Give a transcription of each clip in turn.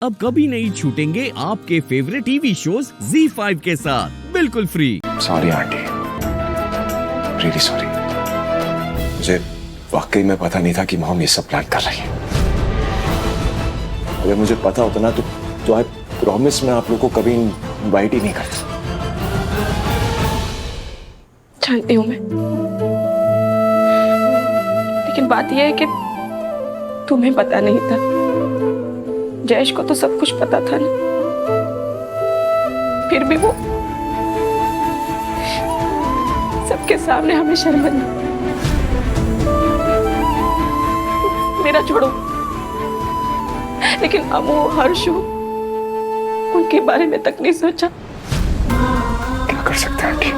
अब कभी नहीं छूटेंगे आपके फेवरेट टीवी शोज ZEE5 के साथ बिल्कुल free. Sorry aunty, really sorry. मुझे वाकई में पता नहीं था कि मॉम ये सब प्लान कर रही है। अगर मुझे पता होता ना तो आई प्रॉमिस मैं आप लोगों को कभी इनवाइट ही नहीं करता। जानती हूँ मैं, लेकिन बात यह है कि तुम्हें पता नहीं था। जयेश को तो सब कुछ पता था ना, फिर भी वो सबके सामने हमें शर्मिंदा। मेरा छोड़ो, लेकिन अमू, हर्षु, उनके बारे में तक नहीं सोचा। क्या कर सकते हैं आंटी,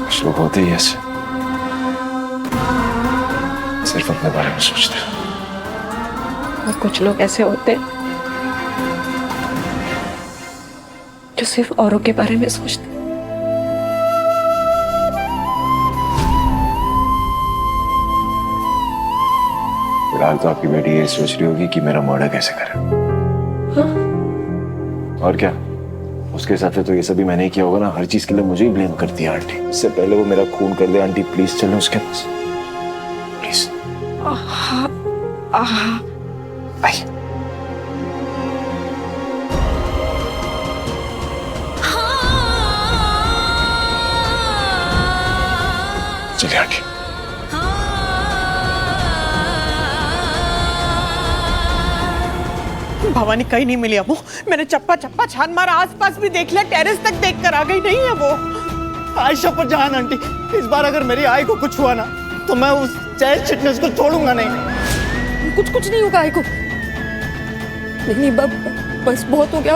कुछ लोग होते ही ऐसे, सिर्फ अपने बारे में सोचते हैं। और कुछ लोग ऐसे होते हैं जो सिर्फ औरों के बारे में सोचते हैं। फिलहाल तो आपकी बेटी ये सोच रही होगी कि मेरा मर्डर कैसे करे। हाँ? और क्या, उसके साथ तो ये सभी मैंने ही किया होगा ना। हर चीज के लिए मुझे ही ब्लेम करती है आंटी। इससे पहले वो मेरा खून कर दे आंटी, प्लीज चलो उसके पास, प्लीज। आई। चलिए आंटी। भवानी कहीं नहीं मिली अबू। मैंने चप्पा चप्पा छान मारा, आसपास भी देख लिया, टेरेस तक देख कर आ गई, नहीं है वो। आयशा पर जान आंटी, इस बार अगर मेरी आई को कुछ हुआ ना तो मैं उस जयेश चिटनेस को छोड़ूंगा नहीं। कुछ नहीं होगा आई को। नहीं बस बहुत हो गया।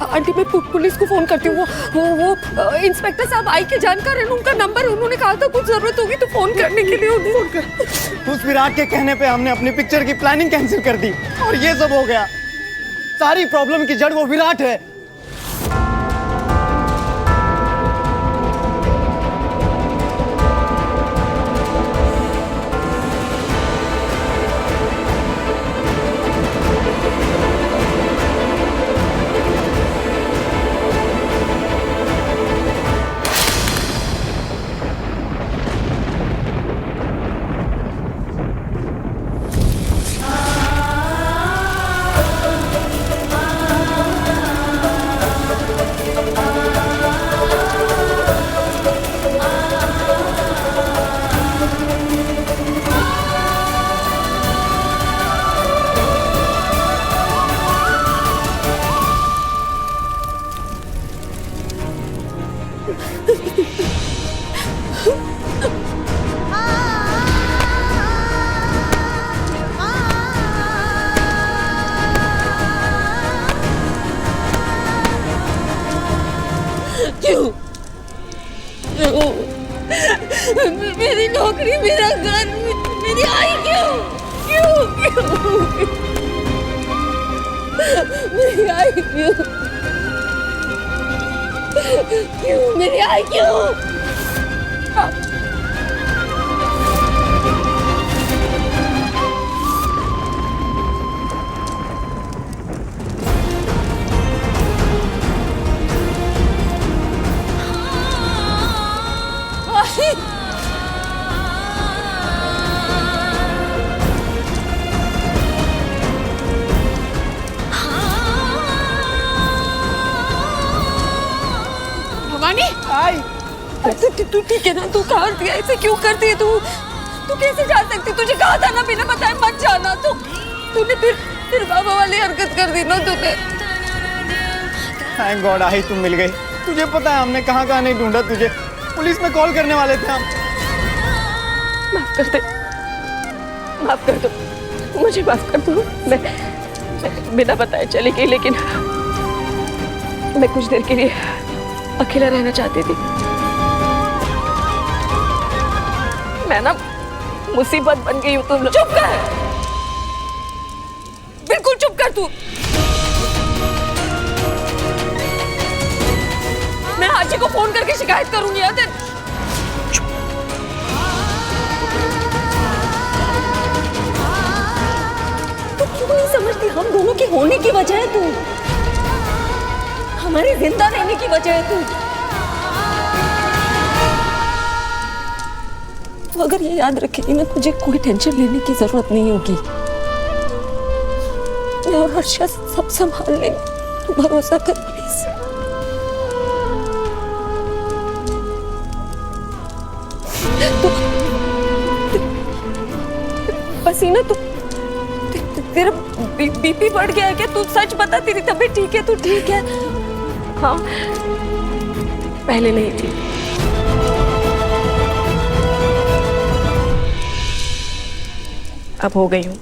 आंटी मैं पुलिस को फोन करती हूँ। वो इंस्पेक्टर साहब आई के जानकार हैं, उनका नंबर है। उन्होंने कहा था कुछ जरूरत होगी तो फोन करने के लिए उन्हें फोन कर। उस विराट के कहने पे हमने अपनी पिक्चर की प्लानिंग कैंसिल कर दी और ये सब हो गया। सारी प्रॉब्लम की जड़ वो विराट है। मेरी नौकरी, मेरा घर, मेरी आई क्यों मेरी आई क्यों मेरी आई क्यों? भवानी आई। तू ठीक है ना? तू कहाँ थी? ऐसे क्यों करती है तू? तू कैसे जा सकती? तुझे कहा था ना बिना बताए मत जाना। तूने फिर बाबा वाली हरकत कर दी ना तूने। थैंक गॉड आई, तुम मिल गई। तुझे पता है हमने कहाँ कहाँ नहीं ढूंढा तुझे। पुलिस में कॉल करने वाले थे हम। माफ कर दे, माफ कर दो, मुझे माफ कर दो। मैं बिना बताए चली गई, लेकिन मैं कुछ देर के लिए अकेला रहना चाहती थी। मैं ना मुसीबत बन गई हूँ तुम लोग। चुप कर, बिल्कुल चुप कर तू। मैं हाजी को फोन करके शिकायत करूंगी। याद है? क्यों नहीं समझती? हम दोनों के होने की वजह है तू, हमारे जिंदा रहने की वजह है तू। तो अगर ये याद रखेगी ना, तुझे कोई टेंशन लेने की जरूरत नहीं होगी। मैं और हर्षा सब संभाल लेंगे, तू भरोसा कर प्लीज। तू पसीना, तू तेरा बीपी बढ़ गया है क्या? तू सच बता, तेरी तबीयत ठीक है? तू ठीक है? हाँ, पहले नहीं थी। अब हो गई हूँ।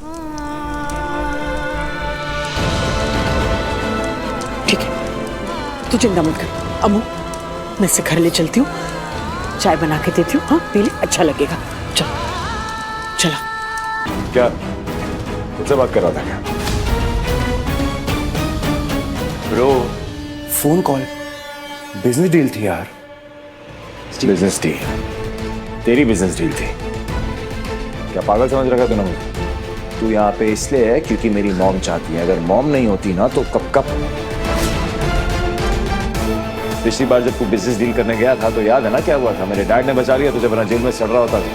ठीक है, तू चिंता मत कर। अम्मू, मैं इसे घर ले चलती हूँ, चाय बना के देती हूँ। हाँ, पी ले, अच्छा लगेगा। चल, चला। क्या मुझसे बात कर रहा था क्या? Bro, phone call, business deal थी यार। Business deal? तेरी बिजनेस डील थी? क्या पागल समझ रखा तूने मुझे? तू यहाँ पे इसलिए है क्योंकि मेरी मॉम चाहती है। अगर मॉम नहीं होती ना तो कब पिछली बार जब तू बिजनेस डील करने गया था तो याद है ना क्या हुआ था? मेरे डैड ने बचा लिया तुझे, वरना जेल में सड़ रहा होता था।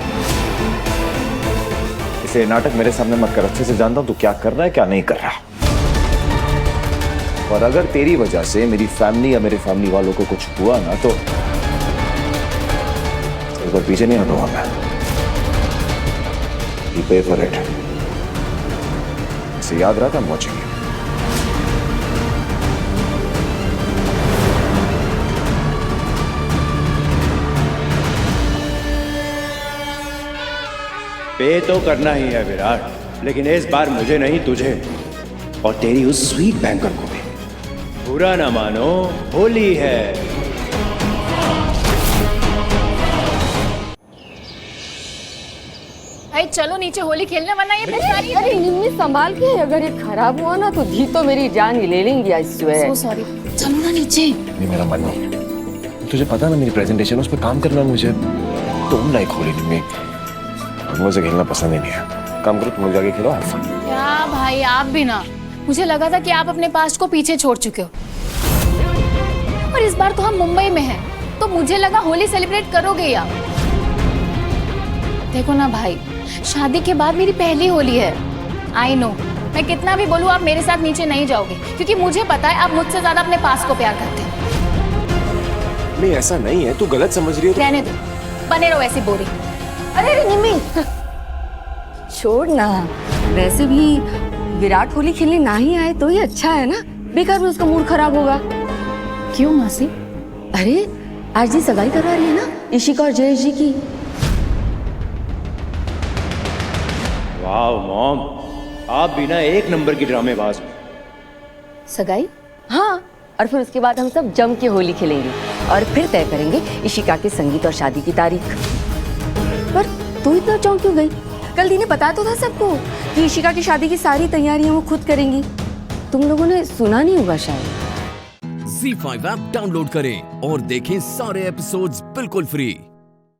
इसे नाटक मेरे सामने मत कर, अच्छे से जानता हूं तू क्या कर रहा है क्या नहीं कर रहा। और अगर तेरी वजह से मेरी फैमिली या मेरे फैमिली वालों को कुछ हुआ ना तो एक बार पीछे नहीं हटूंगा मैं। You pay for it. इसे याद रहा था, I'm watching you. पे तो करना ही है विराट, लेकिन इस बार मुझे नहीं तुझे, और तेरी उस स्वीट बैंकर को भी। बुरा ना मानो, होली है। भाई चलो नीचे होली खेलने, वरना ये पिचकारी। अरे निम्मी संभाल के, अगर ये खराब हुआ ना तो धी तो मेरी जान ही ले लेंगी। I swear. सो सॉरी, चलो ना नीचे। नहीं, मेरा मन नहीं। तुझे पता ना मेरी प्रेजेंटेशन, उस पर काम करना मुझे। तुम लाइक होली नहीं, मुझे खेलना पसंद ही नहीं है। काम करो, तुम लोग जाके खेलो। क्या भाई, आप भी ना। मुझे लगा था कि आप अपने पास्ट को पीछे छोड़ चुके हो, और इस बार तो हम मुंबई में हैं, तो मुझे लगा होली सेलिब्रेट करोगे ही आप। देखो ना भाई, शादी के बाद मेरी पहली होली है। आई नो, मैं कितना भी बोलूं आप मेरे साथ नीचे नहीं जाओगे, क्योंकि मुझे पता है आप मुझसे ज्यादा अपने पास्ट को प्यार करते हैं। नहीं, ऐसा नहीं है, तू गलत समझ रही है। रहने दो, बने रहो ऐसी बोरी। अरे निम्मी छोड़ ना। वैसे भी विराट होली खेलने ना ही आए तो ही अच्छा है ना, बेकार में उसका मूड खराब होगा। क्यों मासी? अरे आज जी सगाई करवा रही है ना इशिका और जयेश जी की। वाह मॉम, आप भी ना एक नंबर की ड्रामेबाज हो। सगाई? हाँ, और फिर उसके बाद हम सब जम के होली खेलेंगे और फिर तय करेंगे इशिका के संगीत और शादी की तारीख। पर तू इतना चौंक क्यों गई? कल दी ने बताया तो था सबको कि इशिका की शादी की सारी तैयारियां वो खुद करेंगी। तुम लोगों ने सुना नहीं होगा शायद। ZEE5 ऐप डाउनलोड करें और देखें सारे एपिसोड्स बिल्कुल फ्री।